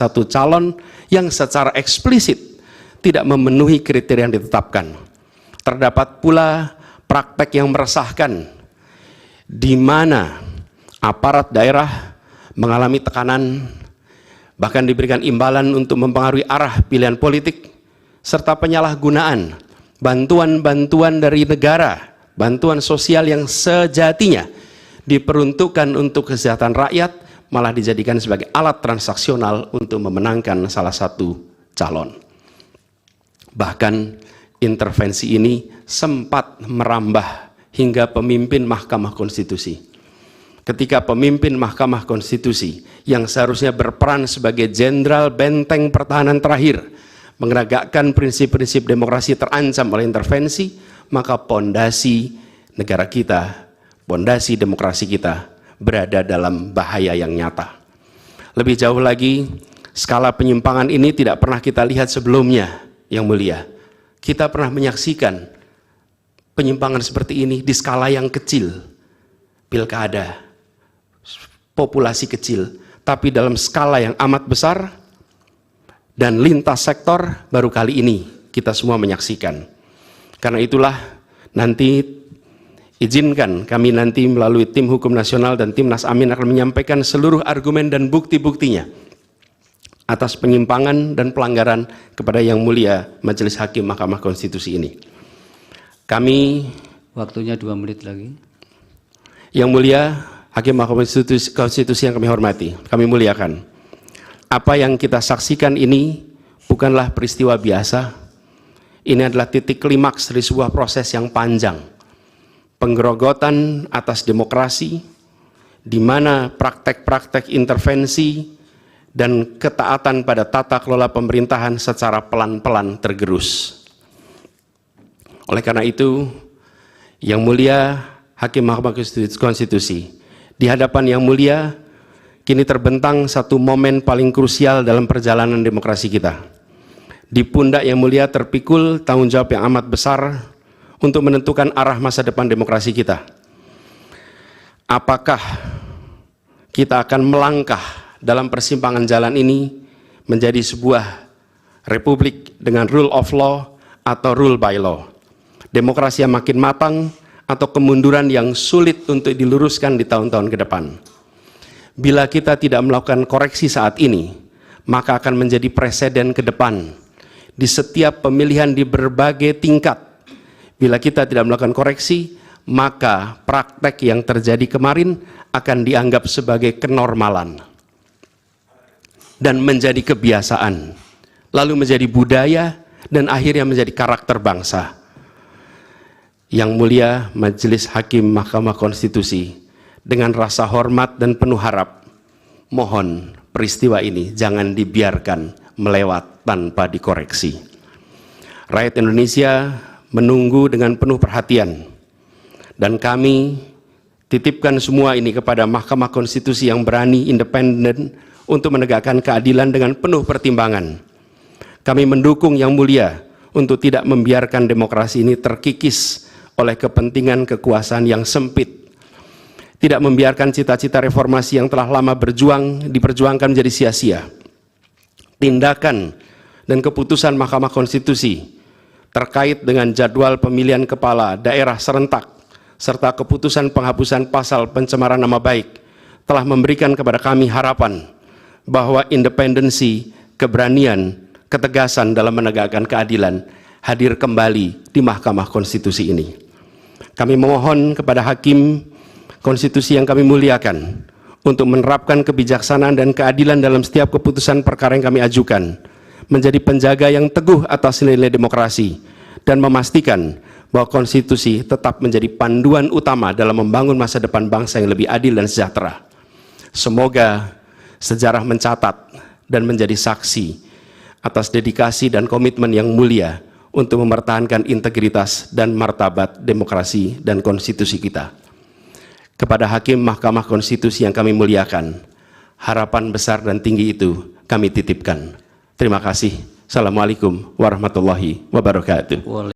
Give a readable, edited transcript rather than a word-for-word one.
satu calon yang secara eksplisit tidak memenuhi kriteria yang ditetapkan. Terdapat pula praktek yang meresahkan di mana aparat daerah mengalami tekanan, bahkan diberikan imbalan untuk mempengaruhi arah pilihan politik, serta penyalahgunaan bantuan-bantuan dari negara, bantuan sosial yang sejatinya diperuntukkan untuk kesejahteraan rakyat, malah dijadikan sebagai alat transaksional untuk memenangkan salah satu calon. Bahkan intervensi ini sempat merambah hingga pemimpin Mahkamah Konstitusi. Ketika pemimpin Mahkamah Konstitusi yang seharusnya berperan sebagai jenderal benteng pertahanan terakhir menegakkan prinsip-prinsip demokrasi terancam oleh intervensi, maka pondasi negara kita, pondasi demokrasi kita berada dalam bahaya yang nyata. Lebih jauh lagi, skala penyimpangan ini tidak pernah kita lihat sebelumnya, Yang Mulia. Kita pernah menyaksikan penyimpangan seperti ini di skala yang kecil, pilkada, populasi kecil, tapi dalam skala yang amat besar dan lintas sektor baru kali ini kita semua menyaksikan. Karena itulah nanti izinkan kami nanti melalui tim hukum nasional dan Timnas Amin akan menyampaikan seluruh argumen dan bukti-buktinya atas penyimpangan dan pelanggaran kepada Yang Mulia Majelis Hakim Mahkamah Konstitusi ini. Kami, waktunya 2 menit lagi. Yang Mulia Hakim Mahkamah Konstitusi yang kami hormati, kami muliakan. Apa yang kita saksikan ini bukanlah peristiwa biasa. Ini adalah titik klimaks dari sebuah proses yang panjang. Penggerogotan atas demokrasi, di mana praktek-praktek intervensi dan ketaatan pada tata kelola pemerintahan secara pelan-pelan tergerus. Oleh karena itu, Yang Mulia Hakim Mahkamah Konstitusi, di hadapan Yang Mulia, kini terbentang satu momen paling krusial dalam perjalanan demokrasi kita. Di pundak Yang Mulia terpikul tanggung jawab yang amat besar untuk menentukan arah masa depan demokrasi kita. Apakah kita akan melangkah dalam persimpangan jalan ini menjadi sebuah republik dengan rule of law atau rule by law? Demokrasi yang makin matang atau kemunduran yang sulit untuk diluruskan di tahun-tahun ke depan? Bila kita tidak melakukan koreksi saat ini, maka akan menjadi preseden ke depan di setiap pemilihan di berbagai tingkat. Bila kita tidak melakukan koreksi, maka praktek yang terjadi kemarin akan dianggap sebagai kenormalan dan menjadi kebiasaan, lalu menjadi budaya dan akhirnya menjadi karakter bangsa. Yang Mulia Majelis Hakim Mahkamah Konstitusi, dengan rasa hormat dan penuh harap, mohon peristiwa ini jangan dibiarkan melewat tanpa dikoreksi. Rakyat Indonesia menunggu dengan penuh perhatian, dan kami titipkan semua ini kepada Mahkamah Konstitusi yang berani, independen, untuk menegakkan keadilan dengan penuh pertimbangan. Kami mendukung Yang Mulia untuk tidak membiarkan demokrasi ini terkikis oleh kepentingan kekuasaan yang sempit, tidak membiarkan cita-cita reformasi yang telah lama diperjuangkan menjadi sia-sia. Tindakan dan keputusan Mahkamah Konstitusi terkait dengan jadwal pemilihan kepala daerah serentak serta keputusan penghapusan pasal pencemaran nama baik telah memberikan kepada kami harapan bahwa independensi, keberanian, ketegasan dalam menegakkan keadilan hadir kembali di Mahkamah Konstitusi ini. Kami memohon kepada Hakim Konstitusi yang kami muliakan untuk menerapkan kebijaksanaan dan keadilan dalam setiap keputusan perkara yang kami ajukan, menjadi penjaga yang teguh atas nilai demokrasi, dan memastikan bahwa konstitusi tetap menjadi panduan utama dalam membangun masa depan bangsa yang lebih adil dan sejahtera. Semoga sejarah mencatat dan menjadi saksi atas dedikasi dan komitmen yang mulia untuk mempertahankan integritas dan martabat demokrasi dan konstitusi kita. Kepada Hakim Mahkamah Konstitusi yang kami muliakan, harapan besar dan tinggi itu kami titipkan. Terima kasih. Assalamualaikum warahmatullahi wabarakatuh.